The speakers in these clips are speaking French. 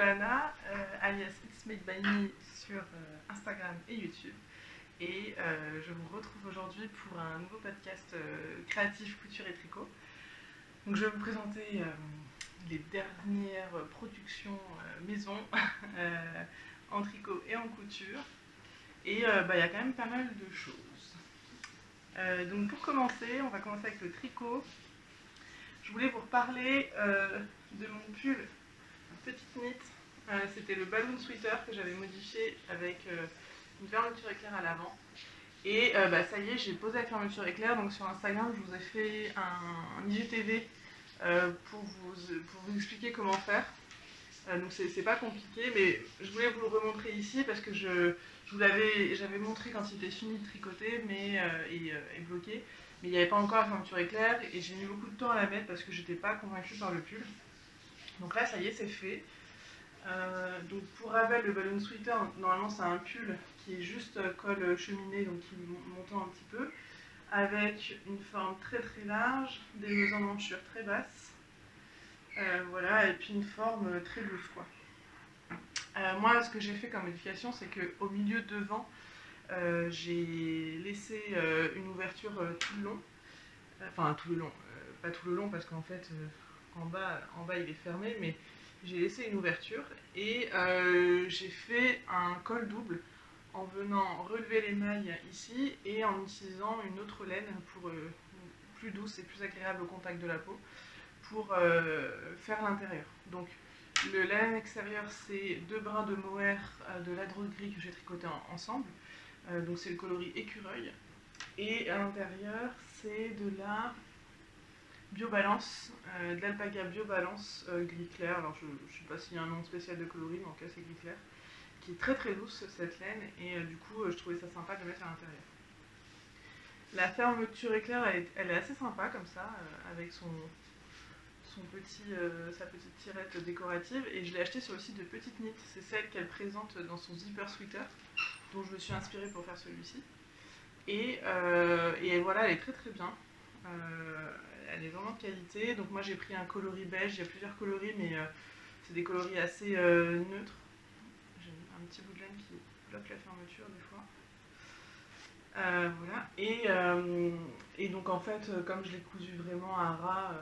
Johanna, alias It's Made by Me sur Instagram et YouTube. Et je vous retrouve aujourd'hui pour un nouveau podcast créatif couture et tricot. Donc je vais vous présenter les dernières productions maison en tricot et en couture. Et il y a quand même pas mal de choses. Donc pour commencer, on va commencer avec le tricot. Je voulais vous reparler de mon pull petite knit. C'était le balloon sweater que j'avais modifié avec une fermeture éclair à l'avant. Et ça y est, j'ai posé la fermeture éclair. Donc sur Instagram, je vous ai fait un IGTV pour vous expliquer comment faire. Donc c'est pas compliqué, mais je voulais vous le remontrer ici parce que j'avais montré quand il était fini de tricoter et bloqué, mais il n'y avait pas encore la fermeture éclair et j'ai mis beaucoup de temps à la mettre parce que j'étais pas convaincue par le pull. Donc là ça y est, c'est fait. Donc pour Ravel, le balloon sweater, normalement c'est un pull qui est juste col cheminée, donc qui montant un petit peu, avec une forme très très large, des mésententures très basses. Voilà, et puis une forme très loose quoi. Moi, ce que j'ai fait comme modification, c'est qu'au milieu devant, j'ai laissé une ouverture tout le long. Enfin, tout le long, pas tout le long parce qu'en fait, en bas, il est fermé, mais j'ai laissé une ouverture et j'ai fait un col double en venant relever les mailles ici et en utilisant une autre laine pour plus douce et plus agréable au contact de la peau pour faire l'intérieur. Donc le laine extérieur, c'est 2 brins de mohair de ladre gris que j'ai tricoté ensemble. Donc c'est le coloris écureuil. Et à l'intérieur, c'est de la biobalance, de l'alpaga biobalance gris clair. Alors je ne sais pas s'il y a un nom spécial de coloris, mais en tout cas c'est gris clair. Qui est très très douce cette laine. Et du coup, je trouvais ça sympa de le mettre à l'intérieur. La fermeture éclair, elle est assez sympa comme ça, avec sa petite tirette décorative, et je l'ai achetée sur le site de Petite Knit. C'est celle qu'elle présente dans son zipper sweater, dont je me suis inspirée pour faire celui-ci. Et voilà, elle est très très bien. Elle est vraiment de qualité. Donc moi j'ai pris un coloris beige, il y a plusieurs coloris, mais c'est des coloris assez neutres. J'ai un petit bout de laine qui bloque la fermeture des fois. Voilà. Et donc en fait, comme je l'ai cousu vraiment à ras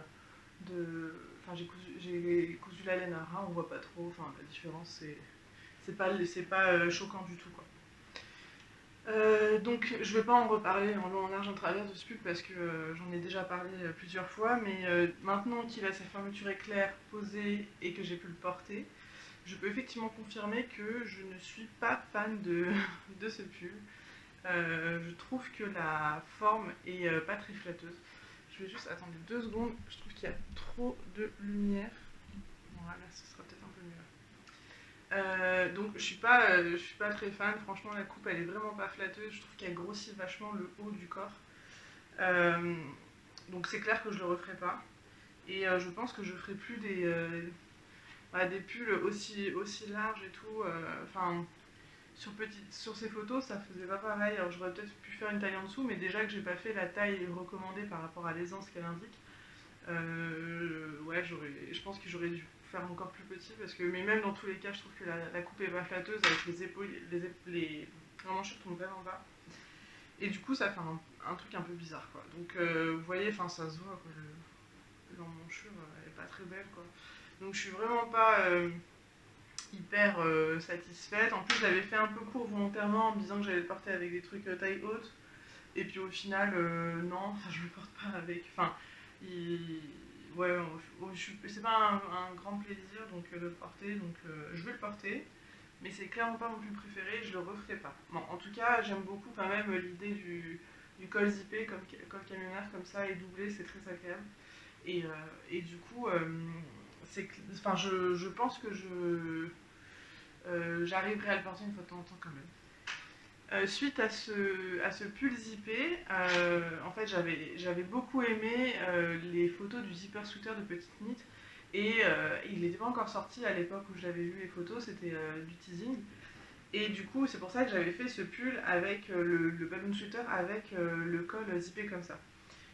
Enfin, j'ai cousu la laine à ras, on voit pas trop. Enfin, la différence, c'est pas choquant du tout, quoi. Donc, je vais pas en reparler en long, en large, en travers de ce pull parce que j'en ai déjà parlé plusieurs fois. Mais maintenant qu'il a sa fermeture éclair posée et que j'ai pu le porter, je peux effectivement confirmer que je ne suis pas fan de ce pull. Je trouve que la forme est pas très flatteuse. Je vais juste attendre 2 secondes, je trouve qu'il y a trop de lumière. Voilà, ce sera peut-être un peu mieux. Donc je suis pas très fan, franchement la coupe elle est vraiment pas flatteuse, je trouve qu'elle grossit vachement le haut du corps. Donc c'est clair que je le referai pas. Et je pense que je ferai plus des pulls aussi larges et tout. Enfin, sur ces photos, ça faisait pas pareil. Alors j'aurais peut-être pu faire une taille en dessous, mais déjà que j'ai pas fait la taille recommandée par rapport à l'aisance qu'elle indique, je pense que j'aurais dû faire encore plus petit mais même dans tous les cas, je trouve que la coupe est pas flatteuse avec les épaules, les manches tombent vers en bas. Et du coup, ça fait un truc un peu bizarre, quoi. Donc, vous voyez, ça se voit, quoi. L'emmanchure, elle est pas très belle, quoi. Donc, je suis vraiment pas hyper satisfaite. En plus, j'avais fait un peu court volontairement en me disant que j'allais le porter avec des trucs taille haute. Et puis au final, non, je le porte pas avec. Enfin, ouais, c'est pas un grand plaisir donc de le porter. Donc je vais le porter, mais c'est clairement pas mon plus préféré. Je le referai pas. Bon, en tout cas, j'aime beaucoup quand même l'idée du col zippé, comme col camionnaire comme ça et doublé, c'est très agréable. Et du coup, je pense que j'arriverai à le porter une fois de temps en temps quand même. Suite à ce pull zippé, en fait j'avais beaucoup aimé les photos du zipper sweater de Petite Knit et il n'était pas encore sorti à l'époque où j'avais vu les photos, c'était du teasing. Et du coup c'est pour ça que j'avais fait ce pull avec le balloon sweater avec le col zippé comme ça.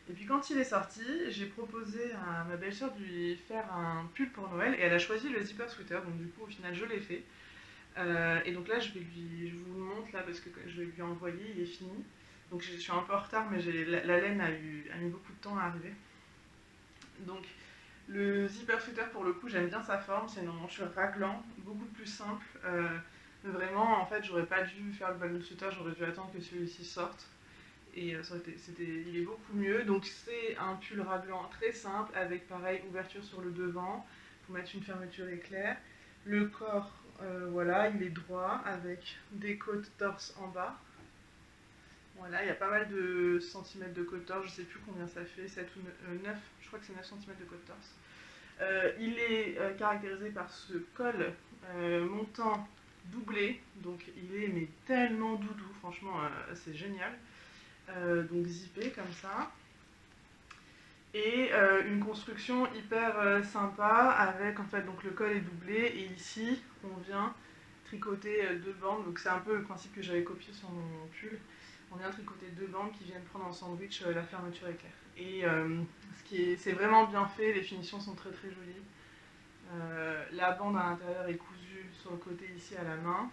Et puis quand il est sorti, j'ai proposé à ma belle-sœur de lui faire un pull pour Noël et elle a choisi le zipper sweater, donc du coup au final je l'ai fait. Et donc là je vous le montre là parce que je vais lui envoyer, il est fini. Donc je suis un peu en retard mais la laine a mis beaucoup de temps à arriver. Donc le zipper sweater pour le coup j'aime bien sa forme, c'est une emmanchure raglan, beaucoup plus simple. Mais vraiment en fait j'aurais pas dû faire le ballon sweater, j'aurais dû attendre que celui-ci sorte. Et il est beaucoup mieux. Donc c'est un pull raglan très simple avec pareil ouverture sur le devant pour mettre une fermeture éclair. Le corps, voilà, il est droit avec des côtes torse en bas. Voilà, il y a pas mal de centimètres de côte torse, je sais plus combien ça fait, 7 ou 9, je crois que c'est 9 centimètres de côte torse. Il est caractérisé par ce col montant doublé, donc il est mais tellement doudou, franchement c'est génial. Donc zippé comme ça. Et une construction hyper sympa avec en fait donc le col est doublé et ici on vient tricoter deux bandes, donc c'est un peu le principe que j'avais copié sur mon pull. On vient tricoter deux bandes qui viennent prendre en sandwich la fermeture éclair. Et c'est vraiment bien fait, les finitions sont très très jolies. La bande à l'intérieur est cousue sur le côté ici à la main.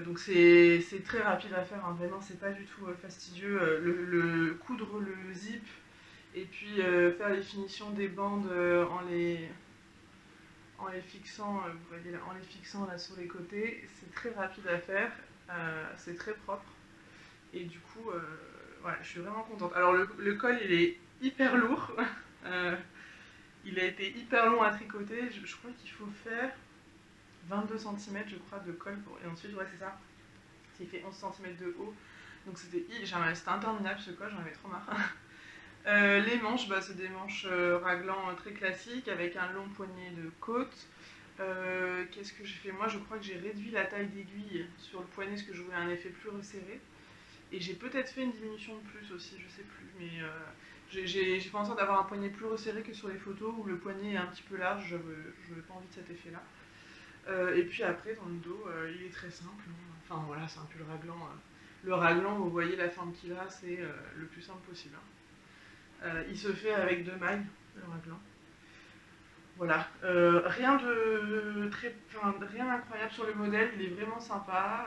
Donc c'est très rapide à faire, hein. Vraiment c'est pas du tout fastidieux. Coudre le zip et puis faire les finitions des bandes en les fixant, vous voyez là, en les fixant là sur les côtés, c'est très rapide à faire, c'est très propre et du coup voilà, je suis vraiment contente. Alors le col il est hyper lourd, il a été hyper long à tricoter, je crois qu'il faut faire 22 cm je crois de col et ensuite ouais c'est ça. Il fait 11 cm de haut. Donc c'était interminable ce col, j'en avais trop marre. Les manches, bah, c'est des manches raglan très classiques avec un long poignet de côte. Qu'est-ce que j'ai fait? Moi je crois que j'ai réduit la taille d'aiguille sur le poignet parce que je voulais un effet plus resserré. Et j'ai peut-être fait une diminution de plus aussi, je sais plus. Mais j'ai fait en sorte d'avoir un poignet plus resserré que sur les photos où le poignet est un petit peu large, je n'avais pas envie de cet effet là. Et puis après, dans le dos, il est très simple. Enfin voilà, c'est un peu le raglan. Le raglan, vous voyez la forme qu'il a, c'est le plus simple possible. Il se fait avec deux mailles, le raglan. Voilà, rien d'incroyable sur le modèle, il est vraiment sympa,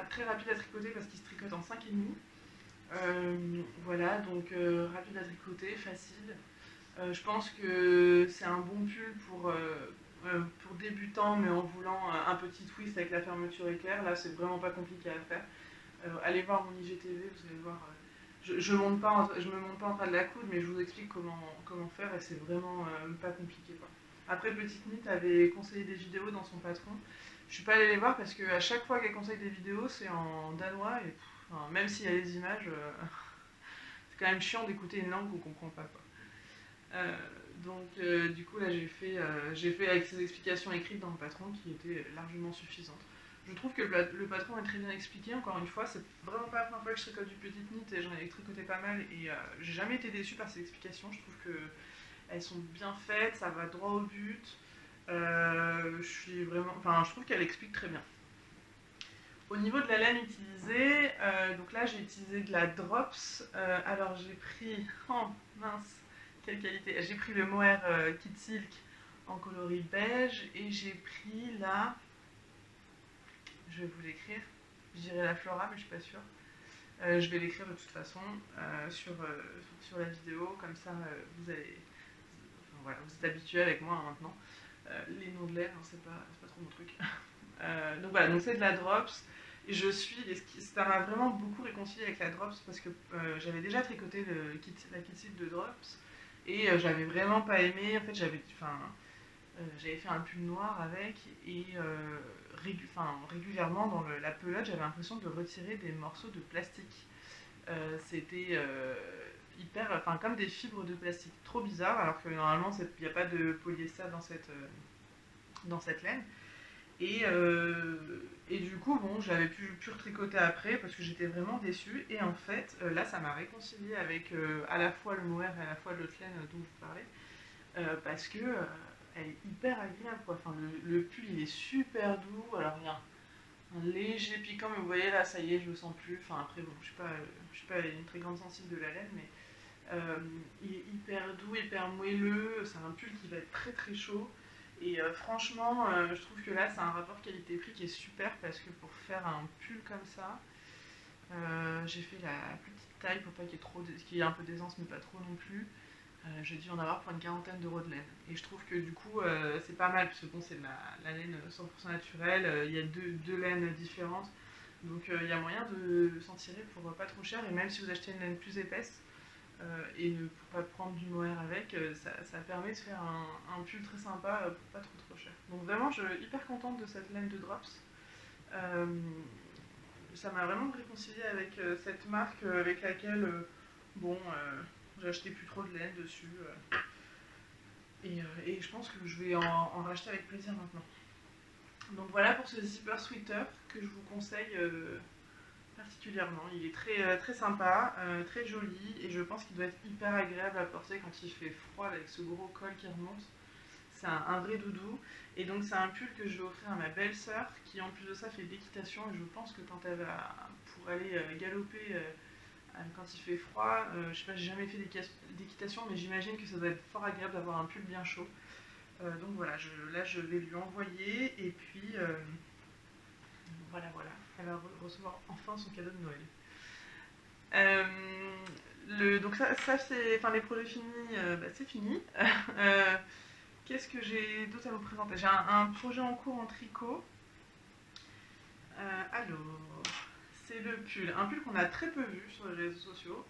très rapide à tricoter parce qu'il se tricote en 5,5. Voilà, donc rapide à tricoter, facile. Je pense que c'est un bon pull pour débutants, mais en voulant un petit twist avec la fermeture éclair. Là, c'est vraiment pas compliqué à faire. Allez voir mon IGTV, vous allez voir. Je me monte pas en train de la coudre, mais je vous explique comment faire et c'est vraiment pas compliqué, quoi. Après, Petite Nit avait conseillé des vidéos dans son patron. Je suis pas allée les voir parce qu'à chaque fois qu'elle conseille des vidéos, c'est en danois et enfin, même s'il y a les images, c'est quand même chiant d'écouter une langue qu'on comprend pas, quoi. Du coup là j'ai fait avec ces explications écrites dans le patron qui étaient largement suffisantes. Je trouve que le patron est très bien expliqué, encore une fois, c'est vraiment pas la première fois que je tricote du Petite Nit et j'en ai tricoté pas mal et j'ai jamais été déçue par ces explications, je trouve qu'elles sont bien faites, ça va droit au but, je trouve qu'elle explique très bien. Au niveau de la laine utilisée, donc là j'ai utilisé de la Drops, alors j'ai pris, oh mince, quelle qualité, j'ai pris le mohair Kid Silk en coloris beige et j'ai pris la, je vais vous l'écrire, je dirais la Flora mais je suis pas sûre. Je vais l'écrire de toute façon sur la vidéo, comme ça vous allez, enfin, voilà, vous êtes habitués avec moi maintenant. Les noms de laine, hein, c'est pas trop mon truc. Donc voilà, donc c'est de la Drops. Et ça m'a vraiment beaucoup réconcilié avec la Drops parce que j'avais déjà tricoté la Kit Silk de Drops et j'avais vraiment pas aimé. En fait, j'avais fait un pull noir avec et régulièrement dans la pelote, j'avais l'impression de retirer des morceaux de plastique. C'était comme des fibres de plastique, trop bizarre, alors que normalement il n'y a pas de polyester dans cette laine. Et du coup, bon, je l'avais pu retricoter après parce que j'étais vraiment déçue. Et en fait, là, ça m'a réconciliée avec à la fois le mohair et à la fois l'autre laine dont je vous parlais. Parce que elle est hyper agréable, quoi. Enfin, le pull, il est super doux. Alors, il y a un léger piquant, mais vous voyez, là, ça y est, je le sens plus. Enfin, après, bon, je suis pas une très grande sensible de la laine, mais Il est hyper doux, hyper moelleux, c'est un pull qui va être très très chaud. Et franchement, je trouve que là, c'est un rapport qualité-prix qui est super parce que pour faire un pull comme ça, j'ai fait la plus petite taille pour pas qu'il y ait un peu d'aisance mais pas trop non plus. J'ai dû en avoir pour une quarantaine d'euros de laine. Et je trouve que du coup, c'est pas mal, parce que bon, c'est de la laine 100% naturelle, il y a deux laines différentes. Donc il y a moyen de s'en tirer pour pas trop cher. Et même si vous achetez une laine plus épaisse, et pour pas prendre du mohair avec, ça permet de faire un pull très sympa pour pas trop cher. Donc vraiment, je suis hyper contente de cette laine de Drops. Euh, Ça m'a vraiment réconciliée avec cette marque avec laquelle, bon, j'achetais plus trop de laine dessus. Et je pense que je vais en racheter avec plaisir maintenant. Donc voilà pour ce zipper sweater que je vous conseille particulièrement. Il est très sympa, très joli et je pense qu'il doit être hyper agréable à porter quand il fait froid avec ce gros col qui remonte. C'est un vrai doudou. Et donc c'est un pull que je vais offrir à ma belle-sœur qui en plus de ça fait de l'équitation et je pense que quand elle va pour aller galoper quand il fait froid, je sais pas, j'ai jamais fait d'équitation mais j'imagine que ça doit être fort agréable d'avoir un pull bien chaud. Donc voilà, là je vais lui envoyer et puis voilà, elle va recevoir enfin son cadeau de Noël. Donc ça c'est, enfin les projets finis, c'est fini. Euh, Qu'est-ce que j'ai d'autre à vous présenter? J'ai un projet en cours en tricot. Alors, c'est le pull, un pull qu'on a très peu vu sur les réseaux sociaux.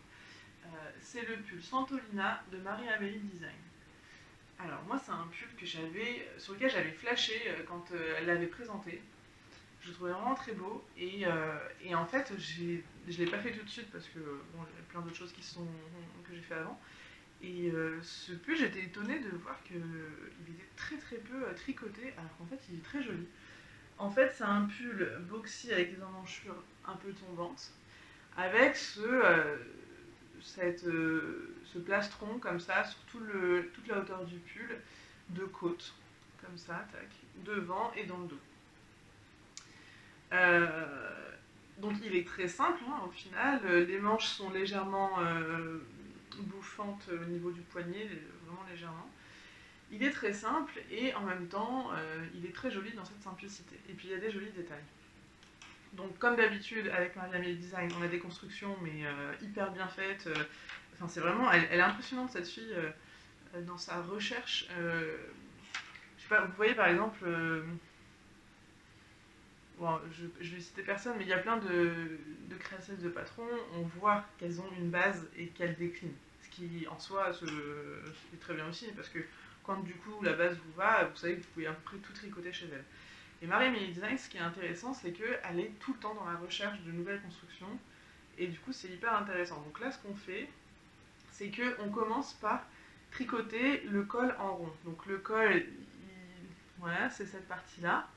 C'est le pull Santolina de Marie-Amélie Design. Alors moi c'est un pull sur lequel j'avais flashé quand elle l'avait présenté. Je le trouvais vraiment très beau et en fait je l'ai pas fait tout de suite parce que bon, il y a plein d'autres choses que j'ai fait avant. Et ce pull, j'étais étonnée de voir qu'il était très très peu tricoté, alors qu'en fait il est très joli. En fait, c'est un pull boxy avec des emmanchures un peu tombantes, avec ce plastron comme ça sur toute la hauteur du pull, de côte, comme ça, tac, devant et dans le dos. Euh, donc il est très simple au final, les manches sont légèrement bouffantes au niveau du poignet, vraiment légèrement. Il est très simple et en même temps, il est très joli dans cette simplicité. Et puis il y a des jolis détails. Donc comme d'habitude avec Marie-Amélie Design, on a des constructions mais hyper bien faites. Enfin c'est vraiment, elle est impressionnante cette fille dans sa recherche. Je sais pas, vous voyez par exemple, bon, je vais citer personne, mais il y a plein de créatrices de patrons, on voit qu'elles ont une base et qu'elles déclinent. Ce qui en soi c'est très bien aussi, parce que quand du coup la base vous va, vous savez que vous pouvez à peu près tout tricoter chez elle. Et Marie-Amélie Design, ce qui est intéressant, c'est qu'elle est tout le temps dans la recherche de nouvelles constructions, et du coup c'est hyper intéressant. Donc là ce qu'on fait, c'est qu'on commence par tricoter le col en rond. Donc le col, voilà, c'est cette partie-là.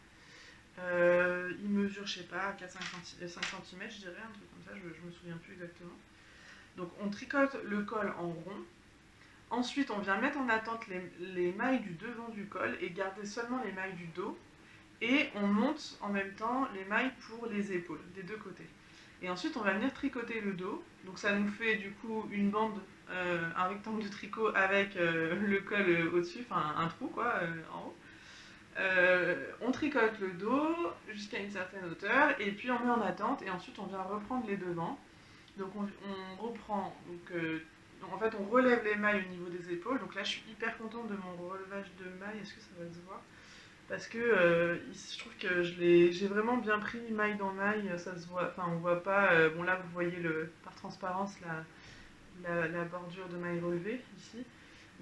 Il mesure, je sais pas, 4-5 cm, je dirais, un truc comme ça, je me souviens plus exactement. Donc on tricote le col en rond. Ensuite, on vient mettre en attente les mailles du devant du col et garder seulement les mailles du dos. Et on monte en même temps les mailles pour les épaules, des deux côtés. Et ensuite, on va venir tricoter le dos. Donc ça nous fait du coup une bande, un rectangle de tricot avec le col au-dessus, enfin un trou quoi, en haut. On tricote le dos jusqu'à une certaine hauteur et puis on met en attente et ensuite on vient reprendre les devants. Donc on reprend, donc en fait on relève les mailles au niveau des épaules. Donc là je suis hyper contente de mon relevage de mailles, est-ce que ça va se voir? Parce que je trouve que j'ai vraiment bien pris maille dans maille, ça se voit, enfin on voit pas, bon là vous voyez par transparence la bordure de maille relevée ici,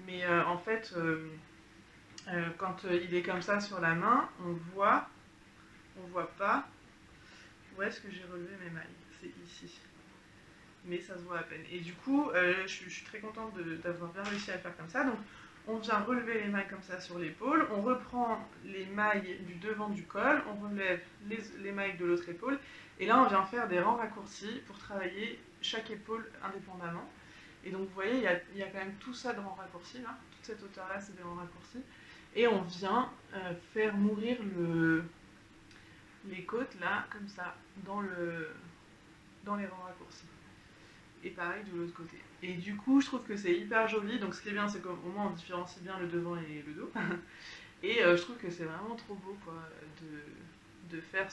mais en fait quand il est comme ça sur la main, on voit pas où est-ce que j'ai relevé mes mailles, c'est ici, mais ça se voit à peine. Et du coup, je suis très contente d'avoir bien réussi à le faire comme ça. Donc, on vient relever les mailles comme ça sur l'épaule, on reprend les mailles du devant du col, on relève les mailles de l'autre épaule, et là, on vient faire des rangs raccourcis pour travailler chaque épaule indépendamment. Et donc, vous voyez, il y a quand même tout ça de rangs raccourcis, là. Toute cette hauteur-là, c'est des rangs raccourcis. Et on vient faire mourir les côtes, là, comme ça, dans les rangs raccourcis. et pareil de l'autre côté. Et du coup, je trouve que c'est hyper joli. Donc ce qui est bien, c'est qu'au moins on différencie bien le devant et le dos. Et je trouve que c'est vraiment trop beau quoi, de faire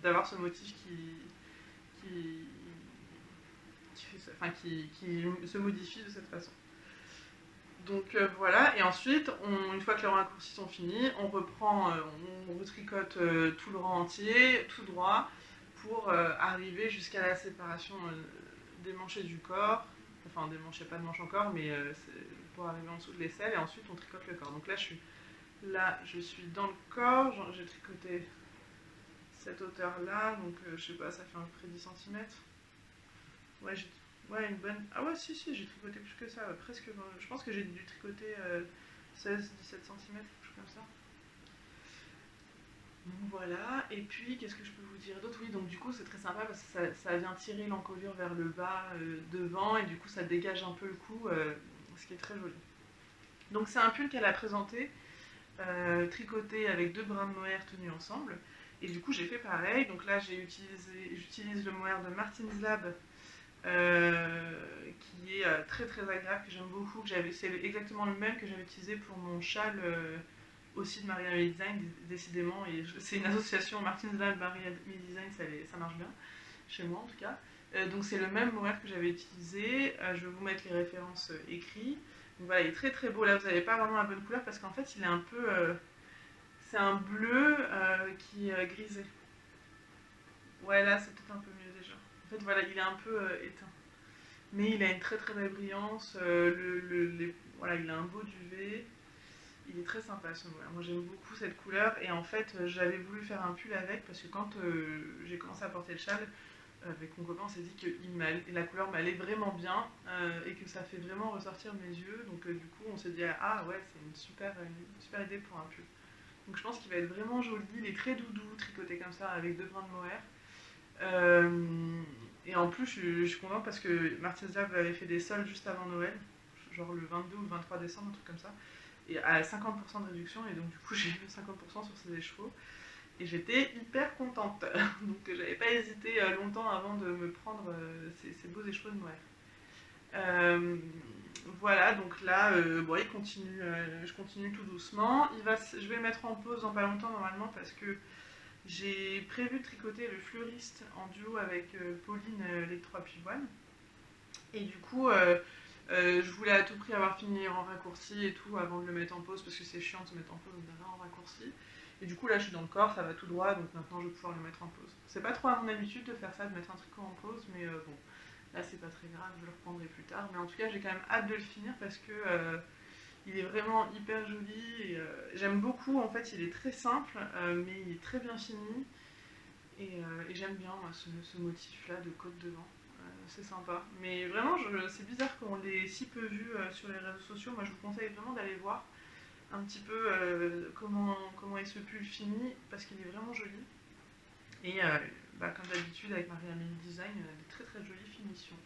d'avoir ce motif qui, qui se modifie de cette façon. Donc voilà, et ensuite, une fois que les raccourcis sont finis, on reprend, on retricote tout le rang entier, tout droit, pour arriver jusqu'à la séparation des manchets du corps. Enfin, des manchets, pas de manches encore, mais pour arriver en dessous de l'aisselle, et ensuite on tricote le corps. Donc là, je suis dans le corps, j'ai tricoté cette hauteur-là, donc je sais pas, ça fait à peu près 10 cm. Ouais, ouais, une bonne. Ah ouais, si, j'ai tricoté plus que ça, ouais, presque. Je pense que j'ai dû tricoter 16-17 cm, quelque chose comme ça. Donc voilà, et puis qu'est-ce que je peux vous dire d'autre? Oui, donc du coup c'est très sympa parce que ça vient tirer l'encolure vers le bas devant et du coup ça dégage un peu le cou, ce qui est très joli. Donc c'est un pull qu'elle a présenté, tricoté avec 2 brins de mohair tenus ensemble. Et du coup j'ai fait pareil, donc là j'utilise le mohair de Martin's Lab qui est très très agréable, que j'aime beaucoup, c'est exactement le même que j'avais utilisé pour mon châle aussi de Marie-Amélie Design, décidément, et c'est une association Martin's Lab Marie-Amélie Design, ça marche bien, chez moi en tout cas. Donc c'est le même mohair que j'avais utilisé, je vais vous mettre les références écrites. Donc voilà, il est très très beau, là vous n'avez pas vraiment la bonne couleur parce qu'en fait il est un peu... c'est un bleu qui est grisé. Ouais, là c'est peut-être un peu mieux déjà. En fait voilà, il est un peu éteint. Mais il a une très très belle brillance, voilà, il a un beau duvet. Il est très sympa ce mohair. Moi j'aime beaucoup cette couleur et en fait j'avais voulu faire un pull avec parce que quand j'ai commencé à porter le châle, avec mon copain on s'est dit que la couleur m'allait vraiment bien et que ça fait vraiment ressortir mes yeux. Donc du coup on s'est dit ah ouais c'est une super idée pour un pull. Donc je pense qu'il va être vraiment joli. Il est très doudou, tricoté comme ça avec 2 brins de mohair. Et en plus je suis contente parce que Martin's Lab avait fait des soldes juste avant Noël, genre le 22 ou le 23 décembre, un truc comme ça, et à 50% de réduction, et donc du coup j'ai eu 50% sur ces écheveaux et j'étais hyper contente. Donc j'avais pas hésité longtemps avant de me prendre ces beaux écheveaux de mohair. Voilà, donc là bon, je continue tout doucement. Je vais le mettre en pause dans pas longtemps normalement parce que j'ai prévu de tricoter le fleuriste en duo avec Pauline les 3 pivoines. Et du coup je voulais à tout prix avoir fini en raccourci et tout avant de le mettre en pause parce que c'est chiant de se mettre en pause en raccourci. Et du coup là je suis dans le corps, ça va tout droit, donc maintenant je vais pouvoir le mettre en pause. C'est pas trop à mon habitude de faire ça, de mettre un tricot en pause, mais bon, là c'est pas très grave, je le reprendrai plus tard. Mais en tout cas j'ai quand même hâte de le finir parce que il est vraiment hyper joli et j'aime beaucoup, en fait il est très simple mais il est très bien fini et j'aime bien moi, ce motif là de côte devant. C'est sympa. Mais vraiment, c'est bizarre qu'on l'ait si peu vu sur les réseaux sociaux. Moi, je vous conseille vraiment d'aller voir un petit peu comment est ce pull fini, parce qu'il est vraiment joli. Et comme d'habitude, avec Marie-Amélie Design, des très très jolies finitions.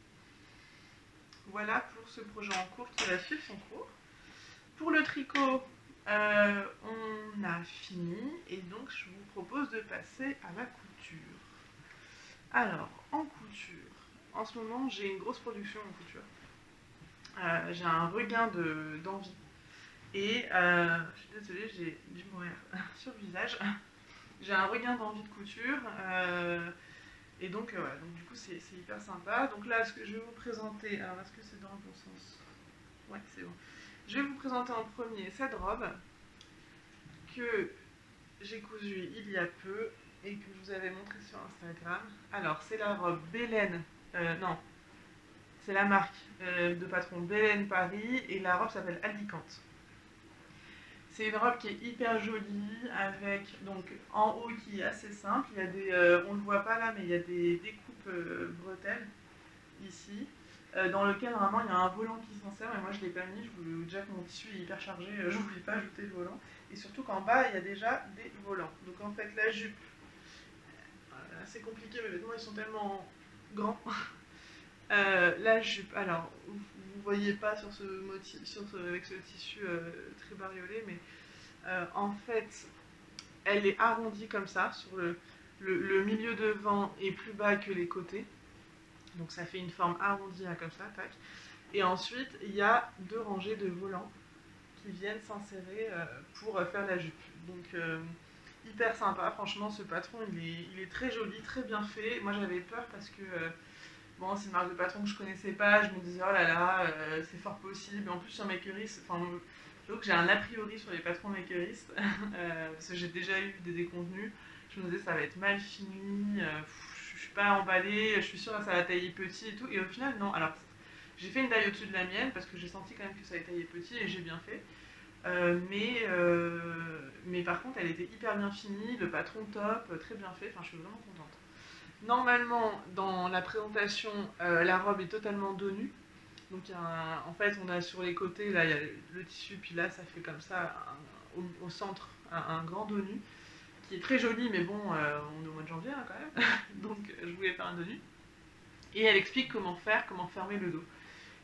Voilà pour ce projet en cours qui va suivre son cours. Pour le tricot, on a fini, et donc je vous propose de passer à la couture. Alors, en couture, en ce moment, j'ai une grosse production en couture. J'ai un regain d'envie. Et je suis désolée, j'ai du mohair sur le visage. J'ai un regain d'envie de couture. Et donc, voilà, donc du coup, c'est hyper sympa. Donc là, ce que je vais vous présenter. Alors, est-ce que c'est dans le bon sens? Ouais, c'est bon. Je vais vous présenter en premier cette robe que j'ai cousue il y a peu et que je vous avais montré sur Instagram. Alors, c'est la robe Bélène. Non, c'est la marque de patron Bélène Paris et la robe s'appelle Alicante. C'est une robe qui est hyper jolie avec donc en haut qui est assez simple. Il y a on ne le voit pas là, mais il y a des découpes bretelles ici dans lequel normalement il y a un volant qui s'en sert. Mais moi je l'ai pas mis. Déjà que mon tissu est hyper chargé, je voulais pas ajouter le volant. Et surtout qu'en bas il y a déjà des volants. Donc en fait la jupe, c'est compliqué. Mes vêtements ils sont tellement grands. La jupe, alors vous voyez pas sur ce motif, avec ce tissu très bariolé, mais en fait elle est arrondie comme ça, sur le milieu devant est plus bas que les côtés. Donc ça fait une forme arrondie là, comme ça, tac. Et ensuite, il y a 2 rangées de volants qui viennent s'insérer pour faire la jupe. Donc hyper sympa, franchement ce patron il est très joli, très bien fait. Moi j'avais peur parce que bon, c'est une marque de patron que je connaissais pas, je me disais oh là là, c'est fort possible. En plus sur Makerist, enfin j'avoue que j'ai un a priori sur les patrons Makerist, parce que j'ai déjà eu des déconvenus. Je me disais ça va être mal fini, je suis pas emballée, je suis sûre que ça va tailler petit et tout. Et au final non, alors j'ai fait une taille au-dessus de la mienne parce que j'ai senti quand même que ça allait tailler petit et j'ai bien fait. Mais par contre, elle était hyper bien finie, le patron top, très bien fait, enfin je suis vraiment contente. Normalement, dans la présentation, la robe est totalement dos nu. Donc en fait, on a sur les côtés, là, il y a le tissu, puis là, ça fait comme ça, au centre, un grand dos nu, qui est très joli, mais bon, on est au mois de janvier hein, quand même. Donc je voulais faire un dos nu. Et elle explique comment faire, comment fermer le dos.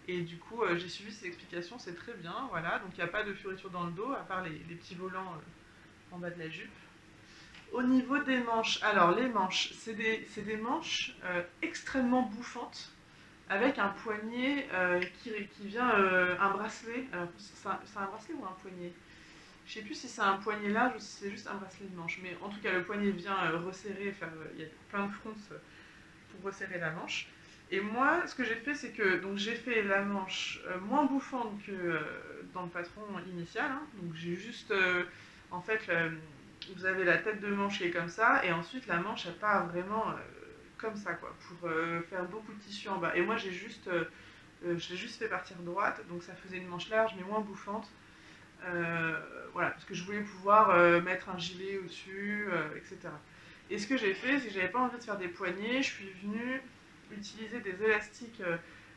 Et du coup, j'ai suivi ces explications, c'est très bien, voilà. Donc il n'y a pas de fioriture dans le dos, à part les petits volants en bas de la jupe. Au niveau des manches, alors les manches, c'est des manches extrêmement bouffantes, avec un poignet qui vient, un bracelet. Alors, c'est un bracelet ou un poignet? Je sais plus si c'est un poignet large ou si c'est juste un bracelet de manche. Mais en tout cas, le poignet vient resserrer, il y a plein de fronces pour resserrer la manche. Et moi, ce que j'ai fait, c'est que donc j'ai fait la manche moins bouffante que dans le patron initial. Hein. Donc j'ai juste, en fait, vous avez la tête de manche qui est comme ça, et ensuite la manche, elle part vraiment comme ça, quoi, pour faire beaucoup de tissu en bas. Et moi, je l'ai juste fait partir droite, donc ça faisait une manche large, mais moins bouffante. Voilà, parce que je voulais pouvoir mettre un gilet au-dessus, etc. Et ce que j'ai fait, c'est que j'avais pas envie de faire des poignets, je suis venue utiliser des élastiques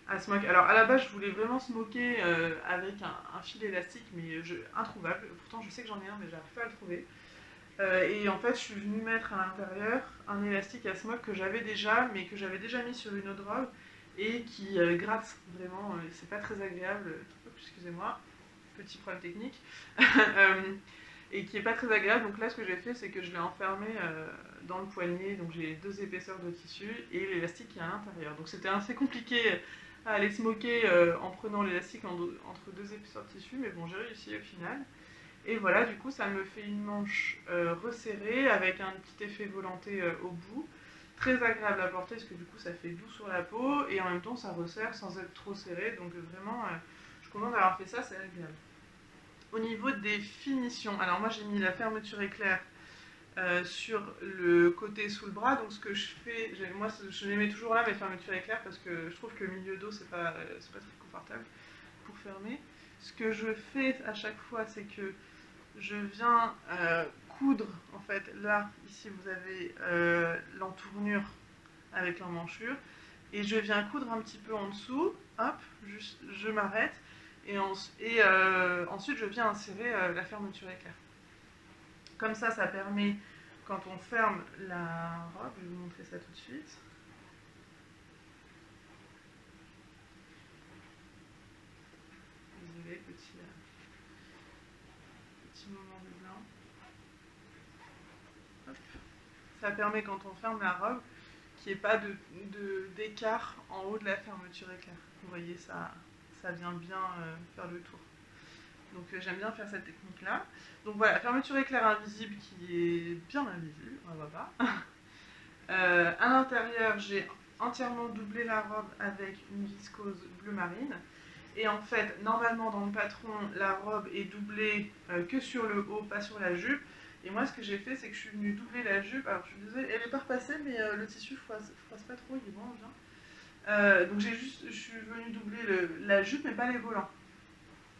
à smoke. Alors à la base, je voulais vraiment smoker avec un fil élastique, mais introuvable. Pourtant, je sais que j'en ai un, mais j'arrive pas à le trouver. Et en fait, je suis venue mettre à l'intérieur un élastique à smoke que j'avais déjà, mais que j'avais déjà mis sur une autre robe et qui gratte vraiment. C'est pas très agréable. Excusez-moi, petit problème technique. Et qui est pas très agréable. Donc là, ce que j'ai fait, c'est que je l'ai enfermé dans le poignet. Donc j'ai 2 épaisseurs de tissu et l'élastique qui est à l'intérieur. Donc c'était assez compliqué à aller smoker en prenant l'élastique entre 2 épaisseurs de tissu, mais bon, j'ai réussi au final. Et voilà, du coup, ça me fait une manche resserrée avec un petit effet volanté au bout. Très agréable à porter parce que du coup, ça fait doux sur la peau et en même temps, ça resserre sans être trop serré. Donc vraiment, je suis contente d'avoir fait ça, c'est agréable. Au niveau des finitions, alors moi j'ai mis la fermeture éclair sur le côté sous le bras. Donc ce que je fais, moi je les mets toujours là mes fermetures éclair parce que je trouve que le milieu dos c'est pas très confortable pour fermer. Ce que je fais à chaque fois, c'est que je viens coudre, en fait, là, ici vous avez l'entournure avec l'emmanchure, et je viens coudre un petit peu en dessous, hop, juste, je m'arrête, ensuite je viens insérer la fermeture éclair. Comme ça permet, quand on ferme la robe, je vais vous montrer ça tout de suite. Désolée, petit moment de blanc. Hop. Ça permet quand on ferme la robe qu'il n'y ait pas d'écart en haut de la fermeture éclair. Vous voyez, ça vient bien faire le tour. Donc j'aime bien faire cette technique-là. Donc voilà, fermeture éclair invisible qui est bien invisible, on va pas. À l'intérieur, j'ai entièrement doublé la robe avec une viscose bleu marine. Et en fait, normalement dans le patron, la robe est doublée que sur le haut, pas sur la jupe. Et moi, ce que j'ai fait, c'est que je suis venue doubler la jupe. Alors, je suis désolée, elle n'est pas repassée, mais le tissu froisse pas trop, il est vraiment bien. Donc, je suis venue doubler la jupe, mais pas les volants.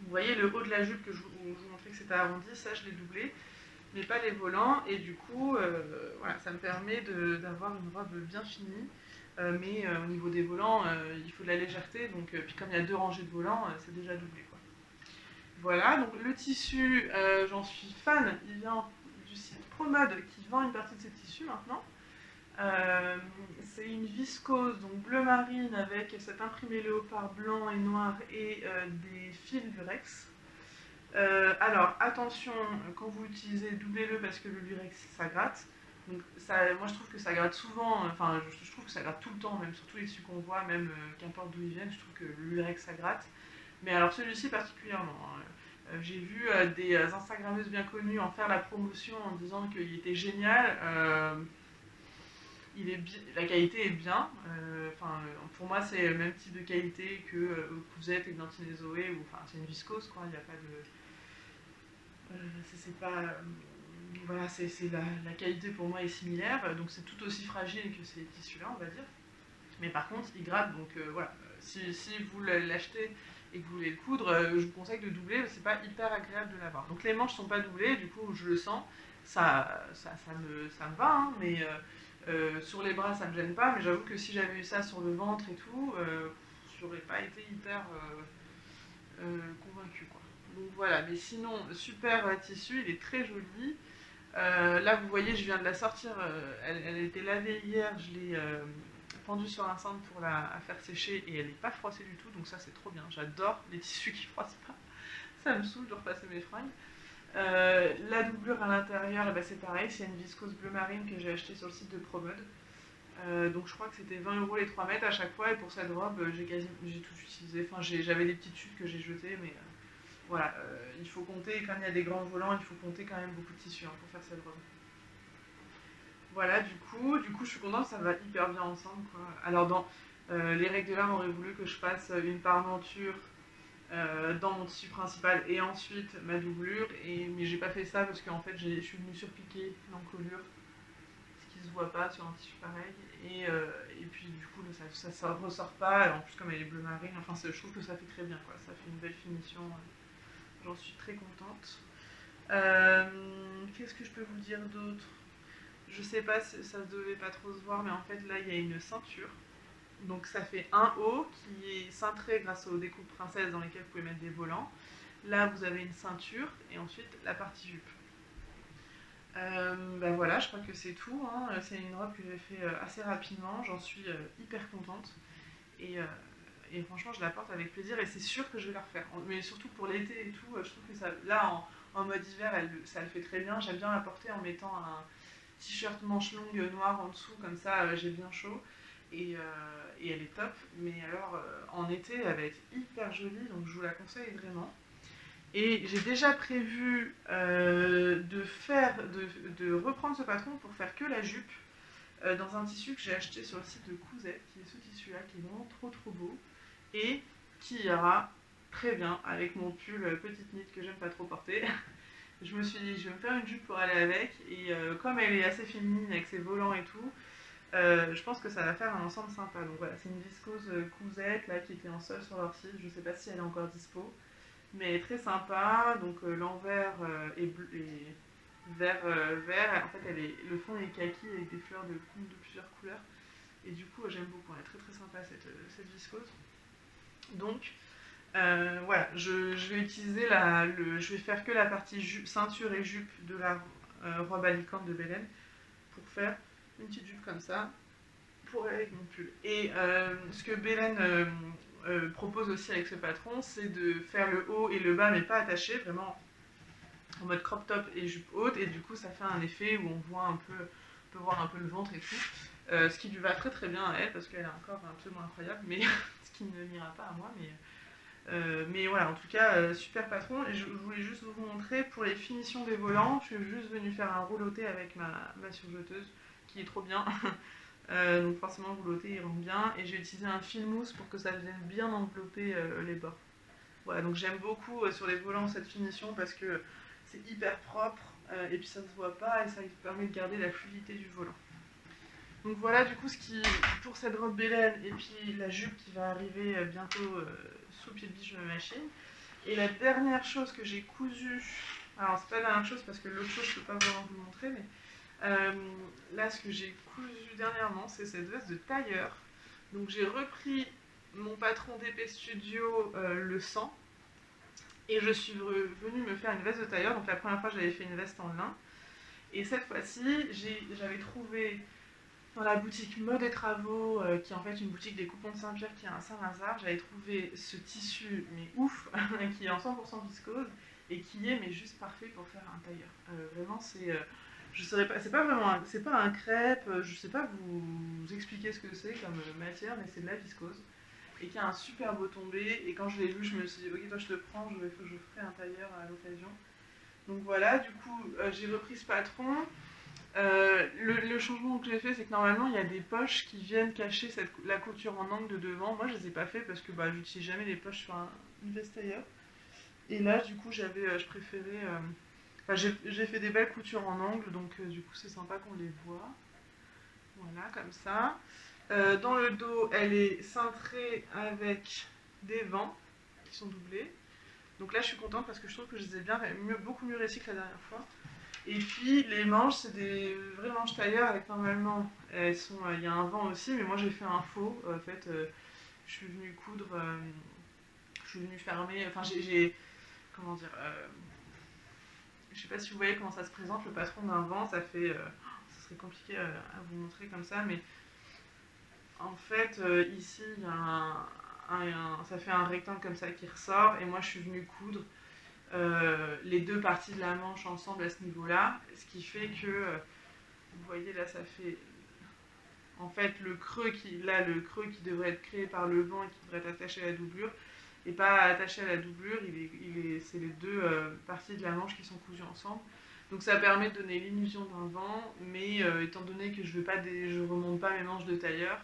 Vous voyez, le haut de la jupe que je vous montrais que c'était arrondi, ça, je l'ai doublé, mais pas les volants. Et du coup, voilà, ça me permet d'avoir une robe bien finie. Mais au niveau des volants, il faut de la légèreté. Donc, puis comme il y a 2 rangées de volants, c'est déjà doublé, quoi. Voilà, donc le tissu, j'en suis fan. Il vient du site ProMode qui vend une partie de ces tissus maintenant. C'est une viscose, donc bleu marine avec cet imprimé léopard blanc et noir et des fils lurex. Alors attention, quand vous l'utilisez, doublez-le parce que le lurex ça gratte. Donc ça, moi je trouve que ça gratte souvent, enfin je trouve que ça gratte tout le temps, même sur tous les tissus qu'on voit, même qu'importe d'où ils viennent, je trouve que le lurex ça gratte. Mais alors celui-ci particulièrement, hein. J'ai vu des Instagrammeuses bien connues en faire la promotion en disant qu'il était génial. La qualité est bien. Pour moi, c'est le même type de qualité que Couzette et Dentine Zoé. C'est une viscose, quoi. Il n'y a pas de. C'est pas. Voilà, la qualité pour moi est similaire. Donc c'est tout aussi fragile que ces tissus-là, on va dire. Mais par contre, ils grattent. Donc voilà. Si vous l'achetez et que vous voulez le coudre, je vous conseille de doubler. C'est pas hyper agréable de l'avoir. Donc les manches sont pas doublées. Du coup, je le sens. Ça me va, hein, mais. Sur les bras, ça me gêne pas, mais j'avoue que si j'avais eu ça sur le ventre et tout, j'aurais pas été hyper convaincue, quoi. Donc voilà, mais sinon, super tissu, il est très joli. Là, vous voyez, je viens de la sortir, elle était lavée hier, je l'ai pendue sur un cintre pour la faire sécher et elle n'est pas froissée du tout, donc ça c'est trop bien. J'adore les tissus qui froissent pas, ça me saoule de repasser mes fringues. La doublure à l'intérieur, eh ben, c'est pareil, c'est une viscose bleu marine que j'ai achetée sur le site de Promode. Donc je crois que c'était 20 € les 3 mètres à chaque fois, et pour cette robe, j'ai tout utilisé. J'avais des petites chutes que j'ai jetées, mais voilà, il faut compter, quand il y a des grands volants, il faut compter quand même beaucoup de tissu, hein, pour faire cette robe. Voilà, du coup, je suis contente, ça va hyper bien ensemble, quoi. Alors, les règles de l'art auraient voulu que je fasse une parmenture dans mon tissu principal et ensuite ma doublure, mais j'ai pas fait ça parce qu'en fait, je suis venue surpiquer l'encolure, ce qui se voit pas sur un tissu pareil, et puis du coup, ça ressort pas, en plus, comme elle est bleu marine, je trouve que ça fait très bien, quoi. Ça fait une belle finition, j'en suis très contente. Qu'est-ce que je peux vous dire d'autre? Je sais pas si ça devait pas trop se voir, mais en fait là il y a une ceinture. Donc ça fait un haut qui est cintré grâce aux découpes princesses dans lesquelles vous pouvez mettre des volants. Là vous avez une ceinture et ensuite la partie jupe. Ben voilà, je crois que c'est tout, hein. C'est une robe que j'ai fait assez rapidement, j'en suis hyper contente. Et, euh, et franchement je la porte avec plaisir et c'est sûr que je vais la refaire. Mais surtout pour l'été et tout, je trouve que ça, là en mode hiver ça le fait très bien. J'aime bien la porter en mettant un t-shirt manche longue noir en dessous, comme ça j'ai bien chaud. Et elle est top. Mais alors en été, elle va être hyper jolie, donc je vous la conseille vraiment. Et j'ai déjà prévu de reprendre ce patron pour faire que la jupe dans un tissu que j'ai acheté sur le site de Couzette, qui est ce tissu-là, qui est vraiment trop trop beau, et qui ira très bien avec mon pull petite knit que j'aime pas trop porter. Je me suis dit, je vais me faire une jupe pour aller avec, et comme elle est assez féminine avec ses volants et tout, je pense que ça va faire un ensemble sympa. Donc voilà, c'est une viscose Couzette là, qui était en solde sur leur site, je sais pas si elle est encore dispo, mais elle est très sympa. Donc l'envers est vert, vert, en fait le fond est kaki avec des fleurs de plusieurs couleurs, et du coup j'aime beaucoup, elle est très très sympa cette viscose. Donc voilà, je vais utiliser je vais faire que la partie ceinture et jupe de la robe alicante de Belen pour faire une petite jupe comme ça pour aller avec mon pull. Et ce que Belen propose aussi avec ce patron, c'est de faire le haut et le bas mais pas attaché, vraiment en mode crop top et jupe haute, et du coup ça fait un effet où on peut voir un peu le ventre et tout. Ce qui lui va très très bien à elle parce qu'elle a un corps absolument incroyable, mais ce qui ne m'ira pas à moi, mais voilà, en tout cas, super patron. Et je voulais juste vous montrer pour les finitions des volants. Je suis juste venue faire un rouloté avec ma surjeteuse qui est trop bien. Donc forcément, le rouloté il rend bien. Et j'ai utilisé un fil mousse pour que ça vienne bien envelopper les bords. Voilà, donc j'aime beaucoup sur les volants cette finition parce que c'est hyper propre et puis ça ne se voit pas et ça permet de garder la fluidité du volant. Donc voilà du coup pour cette robe Belen et puis la jupe qui va arriver bientôt sous le pied de biche de ma machine. Et la dernière chose que j'ai cousue, alors c'est pas la dernière chose parce que l'autre chose je peux pas vraiment vous le montrer, mais là ce que j'ai cousu dernièrement c'est cette veste de tailleur. Donc j'ai repris mon patron d'épée studio le 100 et je suis venue me faire une veste de tailleur. Donc la première fois j'avais fait une veste en lin et cette fois-ci j'avais trouvé dans la boutique Mode et Travaux, qui est en fait une boutique des coupons de Saint-Pierre qui est à Saint-Lazare, j'avais trouvé ce tissu, mais ouf, qui est en 100% viscose et qui est mais juste parfait pour faire un tailleur. Vraiment, Je saurais pas, c'est pas un crêpe, je sais pas vous expliquer ce que c'est comme matière, mais c'est de la viscose et qui a un super beau tombé. Et quand je l'ai vu, je me suis dit, ok, toi je te prends, je ferai un tailleur à l'occasion. Donc voilà, du coup, j'ai repris ce patron. Le changement que j'ai fait, c'est que normalement, il y a des poches qui viennent cacher la couture en angle de devant. Moi, je les ai pas fait parce que bah, j'utilise jamais les poches sur une veste tailleur. Et là, du coup, je préférais. Enfin, j'ai fait des belles coutures en angle, donc du coup, c'est sympa qu'on les voit. Voilà, comme ça. Dans le dos, elle est cintrée avec des vents qui sont doublés. Donc là, je suis contente parce que je trouve que je les ai beaucoup mieux réussi que la dernière fois. Et puis les manches, c'est des vraies manches tailleur avec normalement, il y a un vent aussi, mais moi j'ai fait un faux. En fait, je suis venue coudre, je suis venue fermer. Enfin, comment dire, je sais pas si vous voyez comment ça se présente le patron d'un vent. Ça serait compliqué à vous montrer comme ça, mais en fait, ici, il y a ça fait un rectangle comme ça qui ressort, et moi je suis venue coudre les deux parties de la manche ensemble à ce niveau-là, ce qui fait que, vous voyez là, ça fait en fait le creux qui devrait être créé par le vent et qui devrait être attaché à la doublure, et pas attaché à la doublure, c'est les deux parties de la manche qui sont cousues ensemble. Donc ça permet de donner l'illusion d'un vent, mais étant donné que je remonte pas mes manches de tailleur,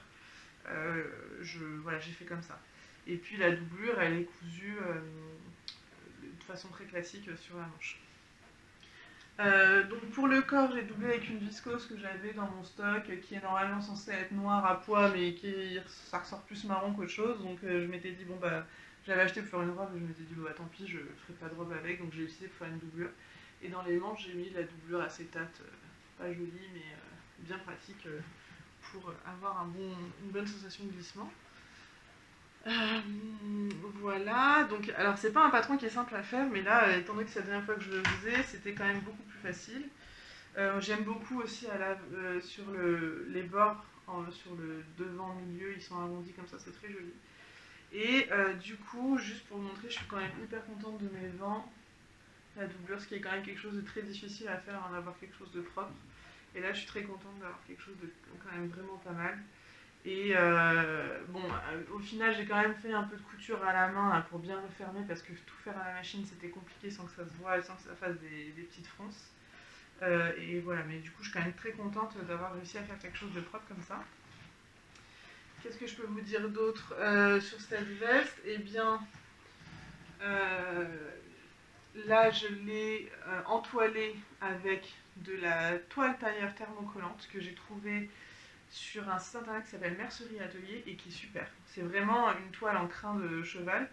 voilà, j'ai fait comme ça. Et puis la doublure, elle est cousue de façon très classique sur la manche. Donc pour le corps, j'ai doublé avec une viscose que j'avais dans mon stock, qui est normalement censée être noire à pois, mais ça ressort plus marron qu'autre chose. Donc je m'étais dit, bon bah, j'avais acheté pour faire une robe, et je m'étais dit, bon bah tant pis, je ferai pas de robe avec, donc j'ai utilisé pour faire une doublure. Et dans les manches, j'ai mis de la doublure acétate, pas jolie, mais bien pratique pour avoir une bonne sensation de glissement. Voilà, donc alors c'est pas un patron qui est simple à faire, mais là, étant donné que c'est la dernière fois que je le faisais, c'était quand même beaucoup plus facile. J'aime beaucoup aussi sur les bords, sur le devant, milieu, ils sont arrondis comme ça, c'est très joli. Et du coup, juste pour vous montrer, je suis quand même hyper contente de mes vents, la doublure, ce qui est quand même quelque chose de très difficile à faire, en avoir quelque chose de propre. Et là, je suis très contente d'avoir quelque chose de quand même vraiment pas mal. Et bon, au final, j'ai quand même fait un peu de couture à la main là, pour bien refermer, parce que tout faire à la machine, c'était compliqué sans que ça se voie et sans que ça fasse des petites fronces. Et voilà, mais du coup, je suis quand même très contente d'avoir réussi à faire quelque chose de propre comme ça. Qu'est-ce que je peux vous dire d'autre sur cette veste? Eh bien, là, je l'ai entoilée avec de la toile tailleur thermocollante que j'ai trouvée sur un site internet qui s'appelle Mercerie Atelier et qui est super. C'est vraiment une toile en crin de cheval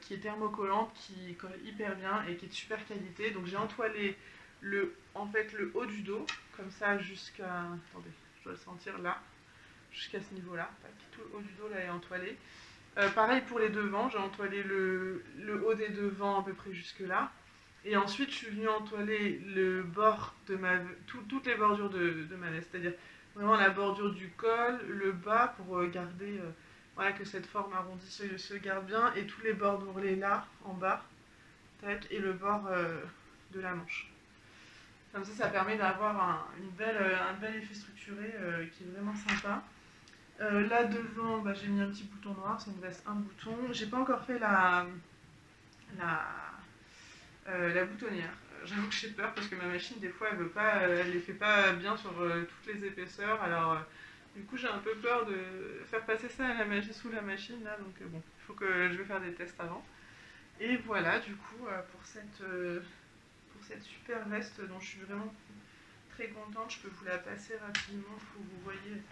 qui est thermocollante, qui colle hyper bien et qui est de super qualité. Donc j'ai entoilé en fait, le haut du dos, comme ça jusqu'à... Attendez, je dois le sentir là, jusqu'à ce niveau-là. Tout le haut du dos là est entoilé. Pareil pour les devants, j'ai entoilé le haut des devants à peu près jusque là. Et ensuite, je suis venue entoiler le bord de toutes les bordures de ma veste, c'est-à-dire vraiment la bordure du col, le bas pour garder voilà, que cette forme arrondie se garde bien, et tous les bords d'ourlet là, en bas, et le bord de la manche. Comme ça permet d'avoir un bel effet structuré qui est vraiment sympa. Là devant, bah, j'ai mis un petit bouton noir, c'est une veste un bouton. J'ai pas encore fait la boutonnière. J'avoue que j'ai peur parce que ma machine, des fois, elle les fait pas bien sur toutes les épaisseurs. Alors, du coup, j'ai un peu peur de faire passer ça à la machine, sous la machine là. Donc, bon, il faut que je vais faire des tests avant. Et voilà, du coup, pour cette super veste dont je suis vraiment très contente, je peux vous la passer rapidement pour que vous voyez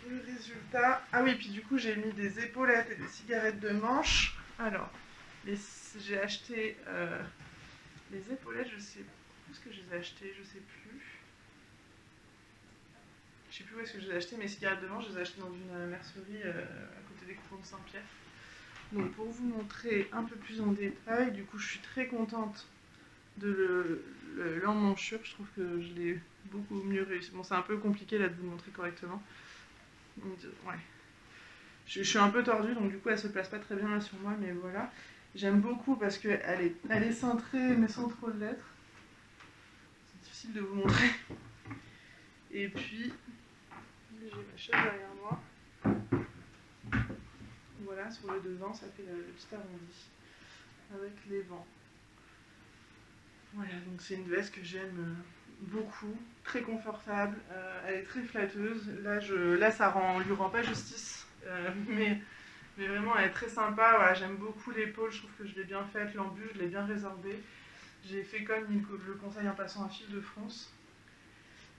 le résultat. Ah oui, puis du coup, j'ai mis des épaulettes et des cigarettes de manche. Alors, j'ai acheté les épaulettes, je sais où est-ce que je les ai achetées, je sais plus. Je sais plus où est-ce que je les ai achetées, mes cigarettes de manche, je les ai achetées dans une mercerie à côté des coupons de Saint-Pierre. Donc pour vous montrer un peu plus en détail, du coup je suis très contente de l'emmanchure, je trouve que je l'ai beaucoup mieux réussi. Bon, c'est un peu compliqué là de vous le montrer correctement. Ouais. Je suis un peu tordue, donc du coup elle se place pas très bien là sur moi, mais voilà. J'aime beaucoup parce qu'elle est cintrée, mais sans trop de lettres. C'est utile de vous montrer. Et puis, j'ai ma chaise derrière moi. Voilà, sur le devant, ça fait le petit arrondi avec les vents. Voilà, donc c'est une veste que j'aime beaucoup, très confortable, elle est très flatteuse. Là ça lui rend pas justice, mais vraiment elle est très sympa. Voilà, j'aime beaucoup l'épaule, je trouve que je l'ai bien faite, l'embut, je l'ai bien résorbé. J'ai fait comme il le conseille en passant un fil de France.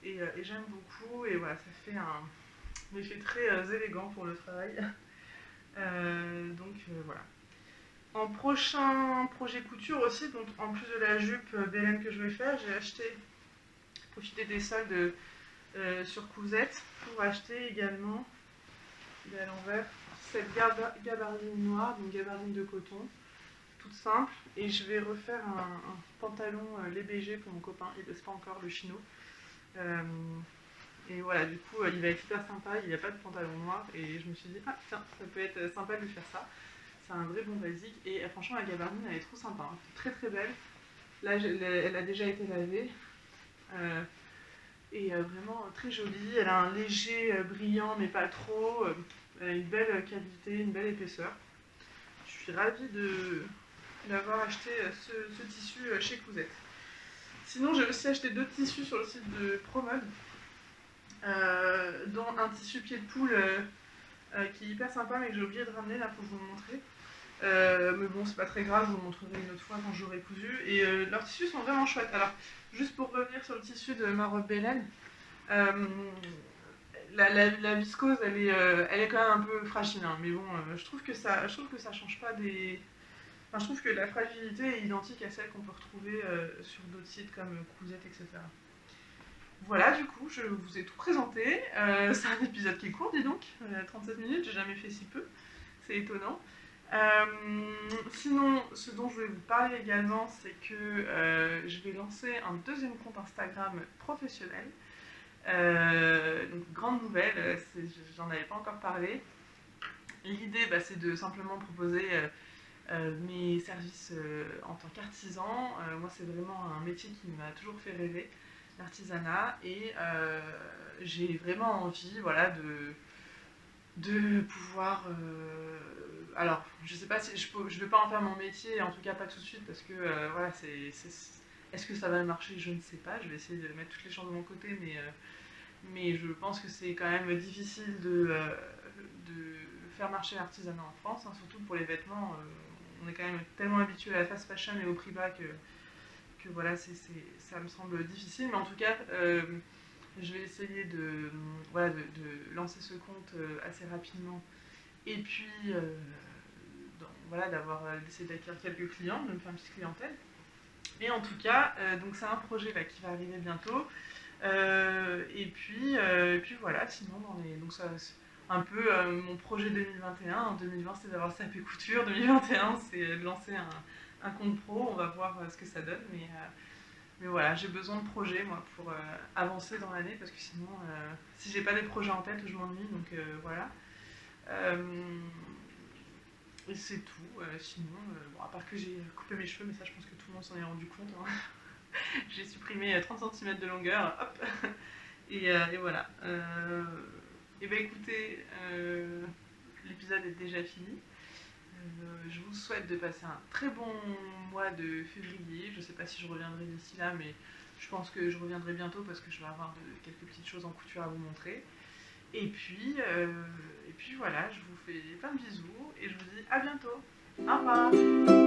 Et j'aime beaucoup, et voilà, ça fait un effet très élégant pour le travail. Voilà. En prochain projet couture aussi, donc en plus de la jupe Bélène que je vais faire, j'ai profité des soldes sur Cousette pour acheter également, à l'envers, cette gabardine noire, donc gabardine de coton, toute simple. Et je vais refaire un pantalon lait BG pour mon copain, il ne laisse pas encore le chino. Et voilà, du coup, il va être super sympa, il n'y a pas de pantalon noir, et je me suis dit, ah tiens, ça peut être sympa de lui faire ça. C'est un vrai bon basique, et franchement, la gabardine, elle est trop sympa, hein. Très très belle. Là, elle a déjà été lavée, et vraiment très jolie. Elle a un léger brillant, mais pas trop. Elle a une belle qualité, une belle épaisseur. Je suis ravie d'avoir acheté ce tissu chez Cousette. Sinon, j'ai aussi acheté d'autres tissus sur le site de Promode. Dont un tissu pied de poule qui est hyper sympa mais que j'ai oublié de ramener là pour vous le montrer. Mais bon, c'est pas très grave, je vous le montrerai une autre fois quand j'aurai cousu. Et leurs tissus sont vraiment chouettes. Alors, juste pour revenir sur le tissu de ma robe Bélène, la viscose elle est quand même un peu fragile, hein, mais bon, je trouve que ça change pas des. Enfin, je trouve que la fragilité est identique à celle qu'on peut retrouver sur d'autres sites comme Cousette, etc. Voilà, du coup, je vous ai tout présenté. C'est un épisode qui est court, dis donc, 37 minutes, j'ai jamais fait si peu, c'est étonnant. Sinon, ce dont je voulais vous parler également, c'est que je vais lancer un deuxième compte Instagram professionnel. Donc, grande nouvelle, j'en avais pas encore parlé. L'idée, c'est de simplement proposer mes services en tant qu'artisan. Moi, c'est vraiment un métier qui m'a toujours fait rêver, l'artisanat, et j'ai vraiment envie, voilà, de pouvoir. Alors, je sais pas si je vais pas en faire mon métier, en tout cas pas tout de suite, parce que voilà, est-ce que ça va marcher? Je ne sais pas. Je vais essayer de mettre toutes les chances de mon côté, mais je pense que c'est quand même difficile de faire marcher l'artisanat en France, hein, surtout pour les vêtements. On est quand même tellement habitué à la fast fashion et au prix bas que voilà, ça me semble difficile. Mais en tout cas, je vais essayer de lancer ce compte assez rapidement. Et puis, voilà, d'essayer d'acquérir quelques clients, de me faire une petite clientèle. Et en tout cas, donc c'est un projet là, qui va arriver bientôt. Et puis voilà, sinon, donc ça, c'est un peu mon projet 2021. En 2020, c'est d'avoir SAP Couture. 2021, c'est de lancer un compte pro. On va voir ce que ça donne. Mais voilà, j'ai besoin de projets, moi, pour avancer dans l'année, parce que sinon, si j'ai pas des projets en tête, je m'ennuie. Donc voilà. Et c'est tout. Sinon, bon, à part que j'ai coupé mes cheveux, mais ça, je pense que tout le monde s'en est rendu compte, hein. J'ai supprimé 30 cm de longueur, hop. Et voilà. Et ben écoutez, l'épisode est déjà fini. Je vous souhaite de passer un très bon mois de février. Je ne sais pas si je reviendrai d'ici là, mais je pense que je reviendrai bientôt parce que je vais avoir quelques petites choses en couture à vous montrer. Et puis voilà, je vous fais plein de bisous et je vous dis à bientôt. Au revoir.